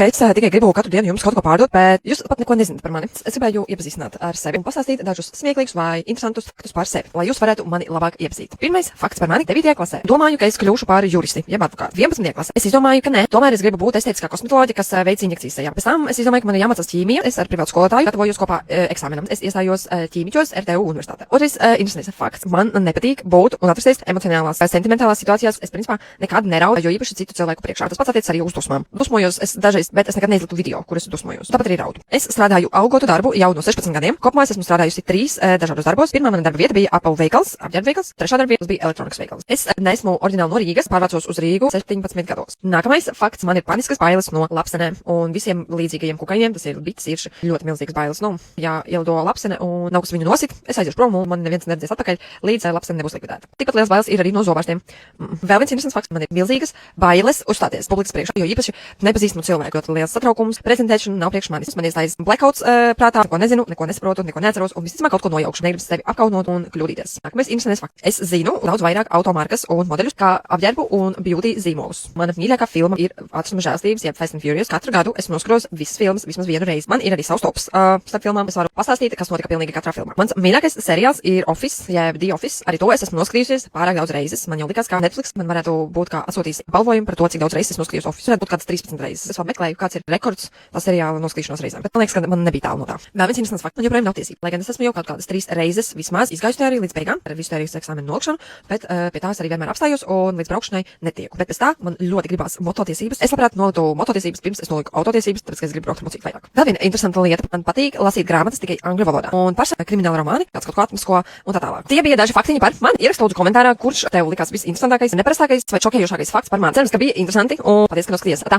Es tikai gribu katru dienu jums kaut ko pārdot, bet jūs pat neko nezināt par mani. Es gribēju iepazīstināt ar sevi un pastāstīt dažus smieklīgus vai interesantus faktus par sevi, lai jūs varētu mani labāk iepazīt. Pirmais fakts par mani 9. klasē. Domāju, ka es kļūšu par juristi, jeb advokātu. 11. klasē. Es izdomāju, ka nē, tomēr es gribu būt estētiskā kosmetoloģe, kas veic injekcijas sejā. Pēc tam es izdomāju, ka man ir jāmācās ķīmija. Es ar privātu skolotāju gatavojos kopā eksāmenam. Es iestājos ķīmiķos RTU universitātē. Otrais interesants fakts. Man nepatīk būt un atrasties emocionālās, sentimentālās situācijās. Es principā nekad neraudu, jo īpaši citu cilvēku priekšā. Tas pats attiecas arī uz dusmām. Dusmojos es dažreiz, bet es nekad neizliktu video, kur es dusmojos. Tāpat arī raudu. Es strādāju algotu darbu jau no 16 gadiem. Kopumā es esmu strādājusi 3 dažādos darbos. Pirmā mana darba vieta bija Apple veikals, apģērba veikals, trešā darba vieta bija elektronikas veikals. Es neesmu oriģināli no Rīgas, pārvācos uz Rīgu 17 gados. Nākamais fakts man ir paniskas bailes no lapsenēm un visiem līdzīgajiem kukaiņiem. Tas ir bites, ir ļoti milzīgas bailes. Nu, ja ielido lapsene un nav kas viņu nosit, es aiziešu prom un man neviens neredzēs atpakaļ, līdz lapsene nebūs likvidēta. Tikpat liels bailes ir arī no zobārstiem. Vēl viens interesants fakts, man ir milzīgas bailes uzstāties publikas priekšā, jo īpaši nepazīstamu cilvēku, ļoti liels satraukums, prezentēšana nav priekš manis. Man iestājas blackouts prātā, neko nezinu, neko nesaprotu, neko neatceros un visticamāk kaut ko nojaukšu, negribas sevi apkaunot un kļūdīties. Nākamais interesants fakts. Es zinu daudz vairāk automarkas un modeļus kā apģērbu un beauty zīmolus. Mana mīļākā filma ir Ātruma žēlstības, jeb Fast and Furious. Katru gadu esmu noskaros visas filmas vismaz vienu reizi. Man ir arī savs tops starp filmām. Es varu pastāstīt, kas notika pilnīgi katrā filmā. Mans mīļākais seriāls ir Office, jeb The Office. Arī to es esmu noskatījusies pārāk daudz reizes. Man jau likās, ka Netflix man varētu būt kā atsūtījis balvojumu par to, cik daudz reizes esmu noskatījis Office. Varētu būt kāds 13 reizes. Es vēl meklēju, kāds ir rekords tā seriāla noskatīšanās reizēm. Bet man liekas, ka man nebija tālu no tā. Vēl viens interesants fakts. Man joprojām nav tiesība. Lai gan es esmu jau kaut kādas 3 reizes vismaz izgājusi arī līdz beigām ar visu tērijas eksāmenu nolikšanu, bet pie tās arī vienmēr apstājos un līdz braukšanai netieku. Bet pēc tā man ļoti gribās mototiesības. Es labprāt noliktu mototiesības pirms es noliku autotiesības, tāpēc, ka es gribu braukt ar motociklu vairāk. Vēl viena interesanta lieta. Man patīk lasīt grāmatas tikai angļu valodā. Un pārsvarā krimināla romāni, kāds kaut ko atmasko un tā tālāk. Tie bija daži faktiņi par mani. Ierakstu lūdzu komentārā, kurš tev likās visinteresantākais, neparastākais vai šokējošākais fakts par mani. Cerams, ka bija interesanti un paldies, ka noskaties. Tā.